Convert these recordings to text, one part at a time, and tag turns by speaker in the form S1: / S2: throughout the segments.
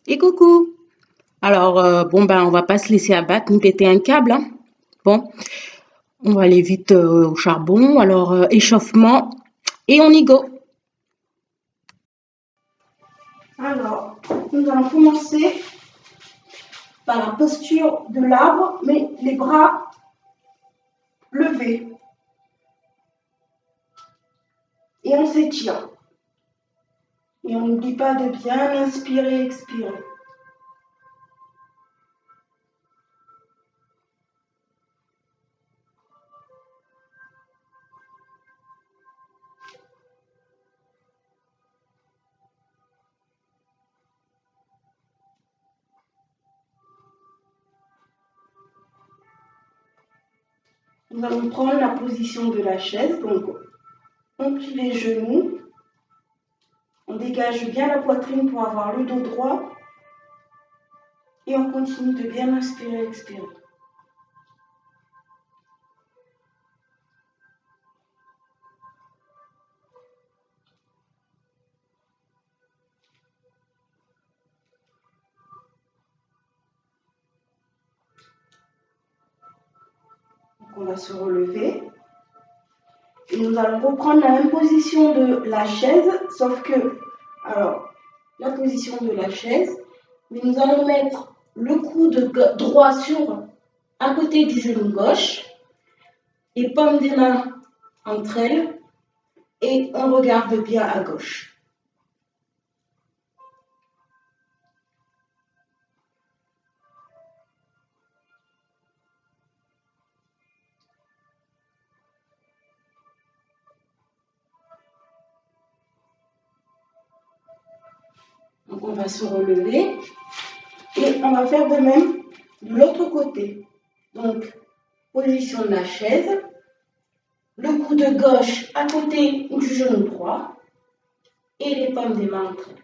S1: Et coucou! Alors, bon, ben, on va pas se laisser abattre ni péter un câble, hein. Bon, on va aller vite au charbon. Alors, échauffement et on y go. Alors, nous allons commencer par la posture de l'arbre, mais les bras levés. Et on s'étire. Et on n'oublie pas de bien inspirer et expirer. Nous allons prendre la position de la chaise. Donc, on plie les genoux. On dégage bien la poitrine pour avoir le dos droit. Et on continue de bien inspirer et expirer. Donc, on va se relever. Et nous allons reprendre la même position de la chaise, sauf que, alors, la position de la chaise, mais nous allons mettre le coude droit sur à côté du genou gauche et paume des mains entre elles et on regarde bien à gauche. Donc on va se relever et on va faire de même de l'autre côté. Donc, position de la chaise, le coude gauche à côté du genou droit et les paumes des mains entre elles.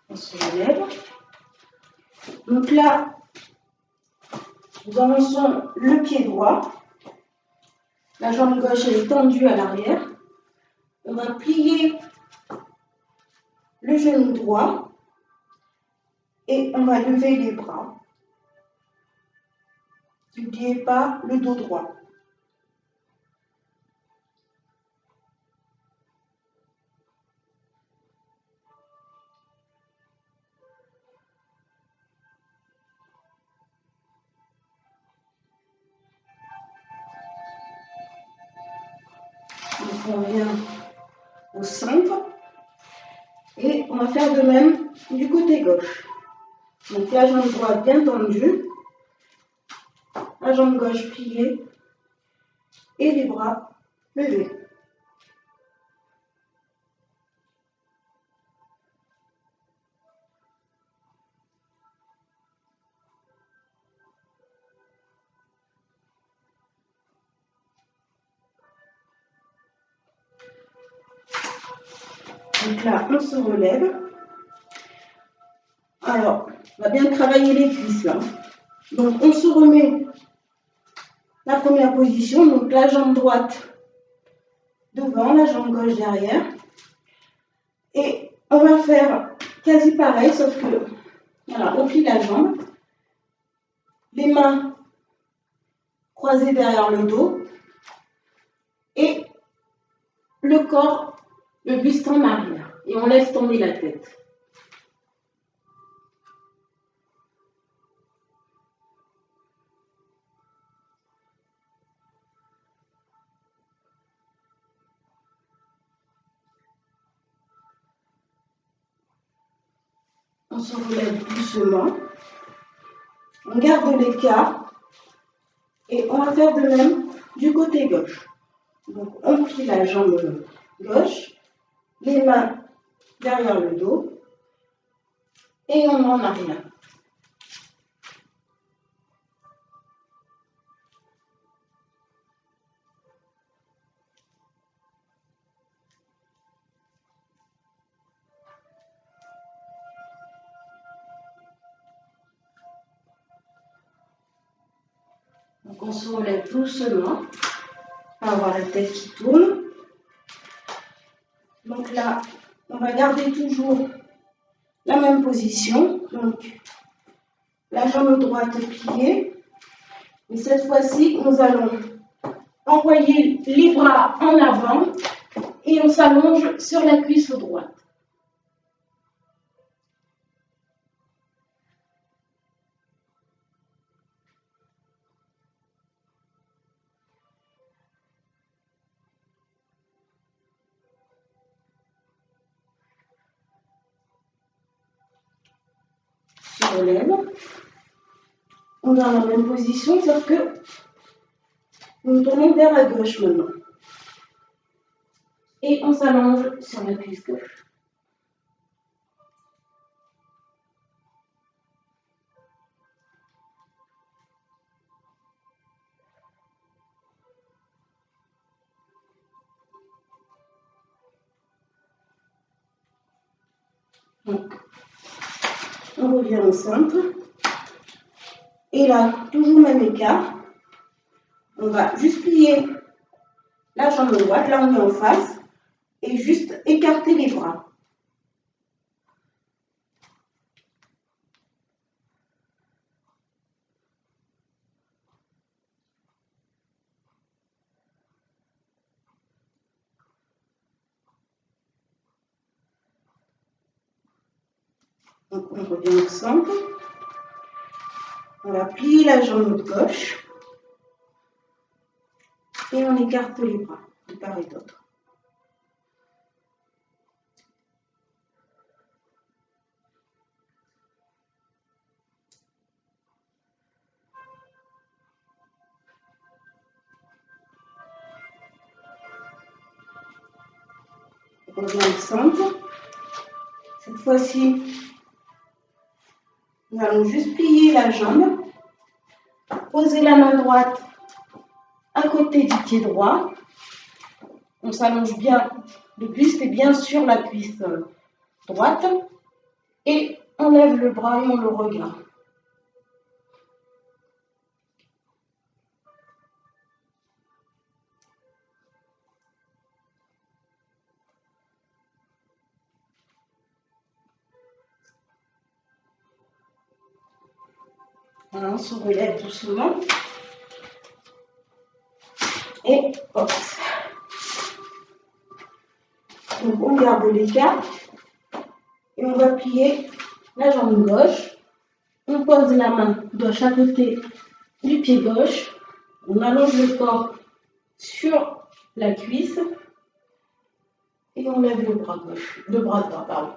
S1: On se relève. Donc là, nous avançons le pied droit. La jambe gauche est tendue à l'arrière. On va plier le genou droit et on va lever les bras. N'oubliez pas le dos droit. Donc on revient au centre et on va faire de même du côté gauche. Donc la jambe droite bien tendue, la jambe gauche pliée et les bras levés. Donc là, on se relève. Alors, on va bien travailler les cuisses là. Donc on se remet la première position, donc la jambe droite devant, la jambe gauche derrière. Et on va faire quasi pareil, sauf que, voilà, on plie la jambe, les mains croisées derrière le dos et le corps, le buste en arrière. Et on laisse tomber la tête. On se relève doucement. On garde l'écart et on va faire de même du côté gauche. Donc on plie la jambe gauche, les mains derrière le dos et on va en arrière. on se relève doucement, on va avoir la tête qui tourne. Donc là, on va garder toujours la même position. Donc, la jambe droite pliée. Et cette fois-ci, nous allons envoyer les bras en avant et on s'allonge sur la cuisse droite. On relève. On est dans la même position, sauf que nous tournons vers la gauche maintenant. Et on s'allonge sur la cuisse gauche. Donc, on revient au centre. Et là, toujours même écart. On va juste plier la jambe droite, là on est en face, et juste écarter les bras. Donc on revient au centre. On va plier la jambe gauche. Et on écarte les bras, de part et d'autre. On revient au centre. Cette fois-ci, nous allons juste plier la jambe. Poser la main droite à côté du pied droit. On s'allonge bien, le buste est bien sur la cuisse droite. Et on lève le bras et on le regarde. Voilà, on se relève doucement. Et hop. Donc on garde l'écart. Et on va plier la jambe gauche. On pose la main gauche à côté du pied gauche. On allonge le corps sur la cuisse. Et on lève le bras gauche, le bras droit, pardon.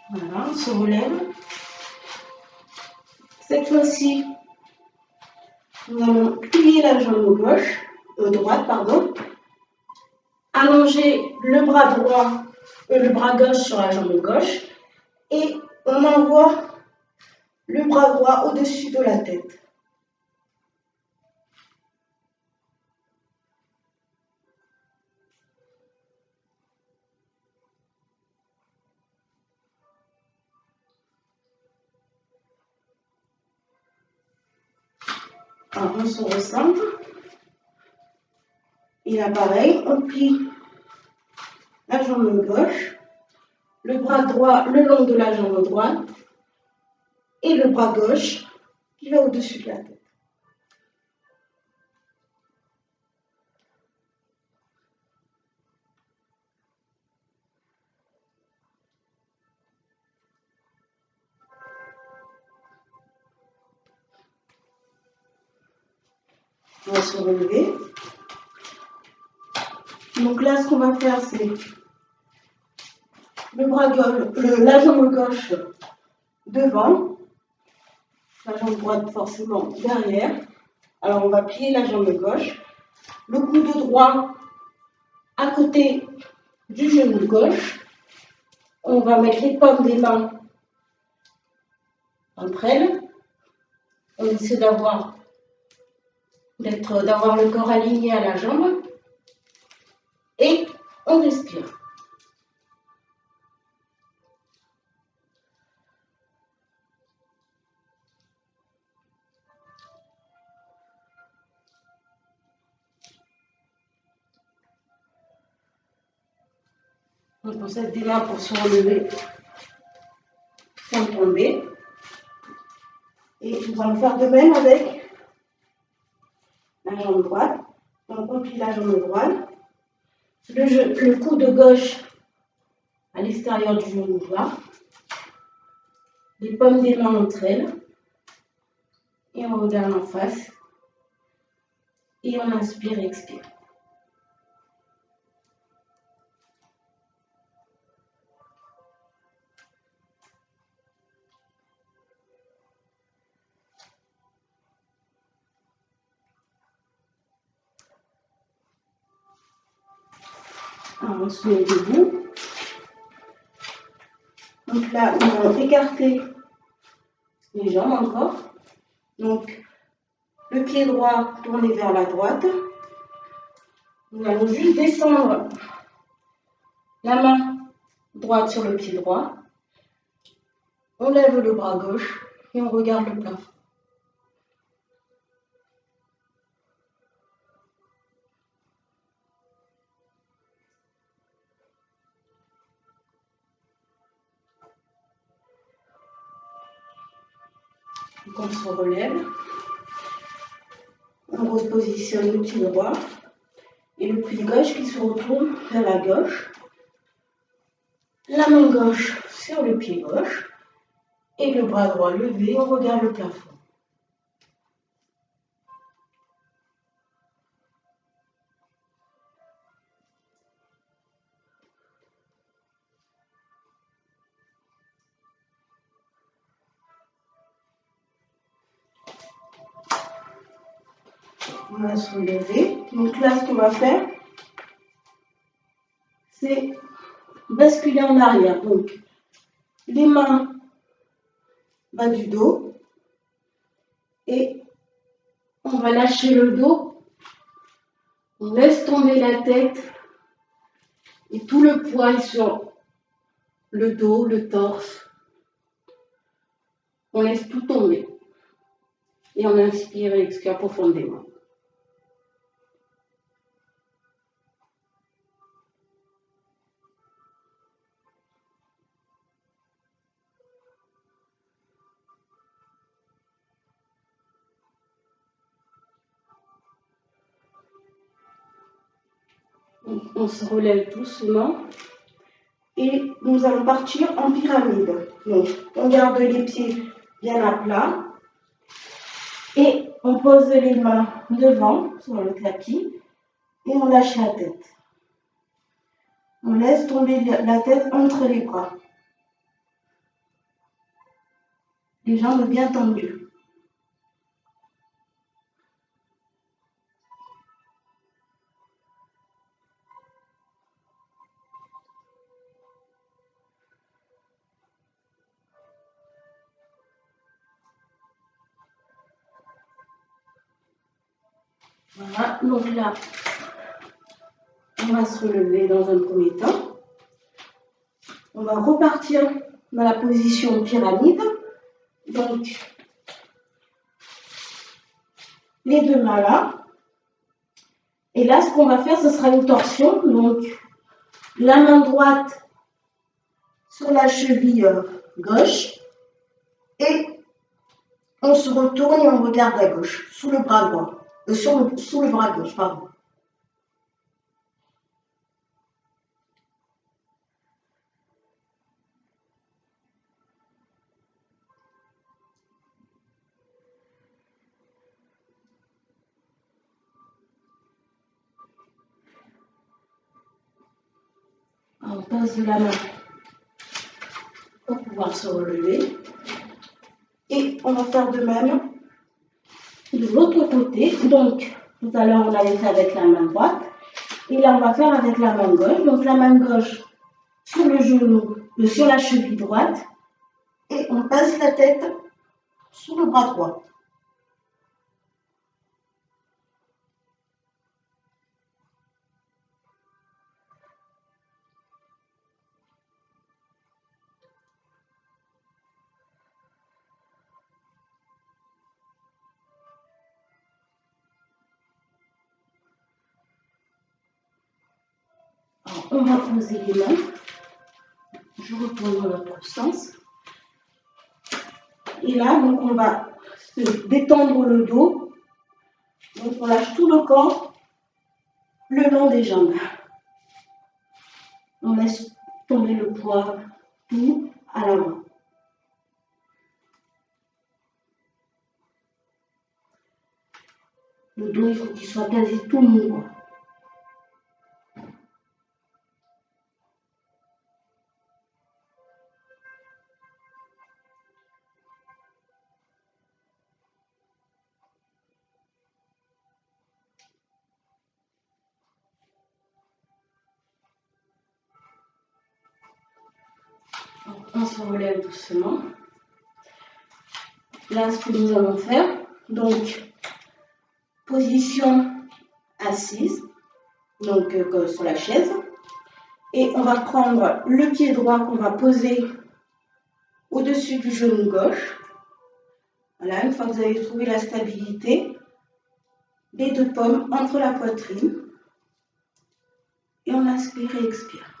S1: Voilà, on se relève. Cette fois-ci, nous allons plier la jambe gauche, droite, pardon. Allonger le bras droit, le bras gauche sur la jambe gauche. Et on envoie le bras droit au-dessus de la tête. Alors, on se recentre. Et là, pareil, on plie la jambe gauche, le bras droit le long de la jambe droite et le bras gauche qui va au-dessus de la tête. On va se relever. Donc là, ce qu'on va faire, c'est le bras gauche, la jambe gauche devant, la jambe droite forcément derrière. Alors on va plier la jambe gauche, le coude droit à côté du genou gauche. On va mettre les paumes des mains entre elles. On essaie d'avoir d'avoir le corps aligné à la jambe. Et on respire. On possède des mains pour se relever sans tomber. Et nous allons faire de même avec la jambe droite. Donc on plie la jambe droite. Le coude gauche à l'extérieur du genou droit. Les paumes des mains entre elles. Et on regarde en face. Et on inspire et expire. Alors, on se met debout. Donc là, nous allons écarter les jambes encore. Donc, le pied droit tourné vers la droite. Nous allons juste descendre la main droite sur le pied droit. On lève le bras gauche et on regarde le plafond. Donc on se relève. On repositionne le pied droit et le pied gauche qui se retourne vers la gauche. La main gauche sur le pied gauche et le bras droit levé, on regarde le plafond. On va se relever. Donc là, ce qu'on va faire, c'est basculer en arrière. Donc, les mains bas du dos et on va lâcher le dos. On laisse tomber la tête et tout le poids est sur le dos, le torse. On laisse tout tomber et on inspire et expire profondément. On se relève doucement et nous allons partir en pyramide. Donc, on garde les pieds bien à plat et on pose les mains devant sur le tapis et on lâche la tête. On laisse tomber la tête entre les bras. Les jambes bien tendues. Voilà, donc là, on va se relever dans un premier temps. On va repartir dans la position pyramide. Donc, les deux mains là. Et là, ce qu'on va faire, ce sera une torsion. Donc, la main droite sur la cheville gauche. Et on se retourne et on regarde à gauche, sous le bras droit. Sous le bras gauche, pardon. On pose la main pour pouvoir se relever. Et on va faire de même de l'autre côté. Donc, tout à l'heure, on avait fait avec la main droite. Et là, on va faire avec la main gauche. Donc, la main gauche sur le genou, sur la cheville droite. Et on passe la tête sur le bras droit. on va poser les mains. Je retourne dans l'autre sens. Et là, donc, on va se détendre le dos. Donc, on lâche tout le corps le long des jambes. On laisse tomber le poids tout à l'avant. Le dos, il faut qu'il soit quasi tout mou. On se relève doucement. Là, ce que nous allons faire, donc, position assise, donc sur la chaise. Et on va prendre le pied droit qu'on va poser au-dessus du genou gauche. Voilà, une fois que vous avez trouvé la stabilité, les deux paumes entre la poitrine. Et on inspire et expire.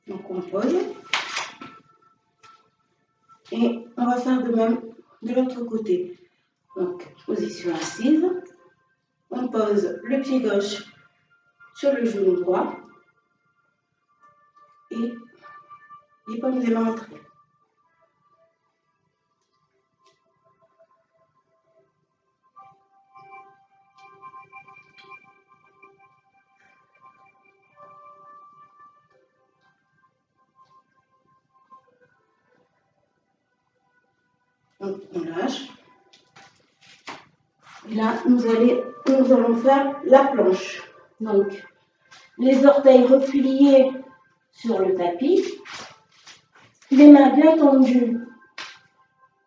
S1: Donc on pose. Et on va faire de même de l'autre côté. Donc position assise. On pose le pied gauche sur le genou droit. Et les paumes des mains entre elles. Donc on lâche. Et là, nous allons faire la planche. Donc, les orteils repliés sur le tapis. Les mains bien tendues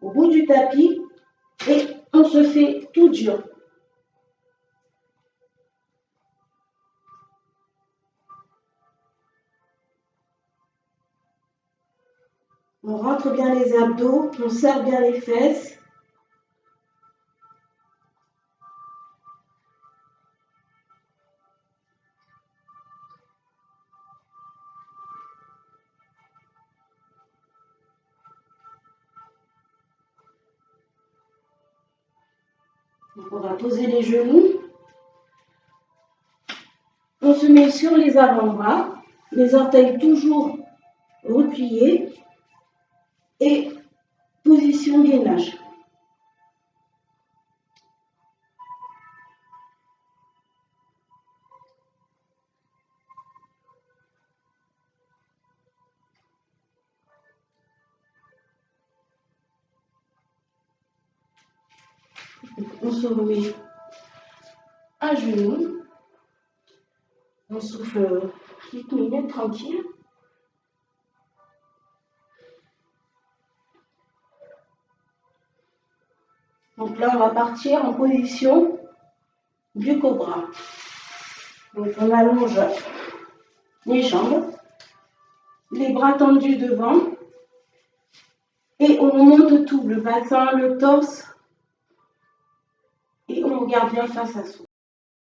S1: au bout du tapis. Et on se fait tout dur. On rentre bien les abdos, on serre bien les fesses. Donc on va poser les genoux. On se met sur les avant-bras, les orteils toujours repliés et position gainage. On se remet à genoux. On souffle quelques minutes tranquille. Donc là, on va partir en position du cobra. Donc on allonge les jambes, les bras tendus devant. Et on monte tout, le bassin, le torse. Et on regarde bien face à soi.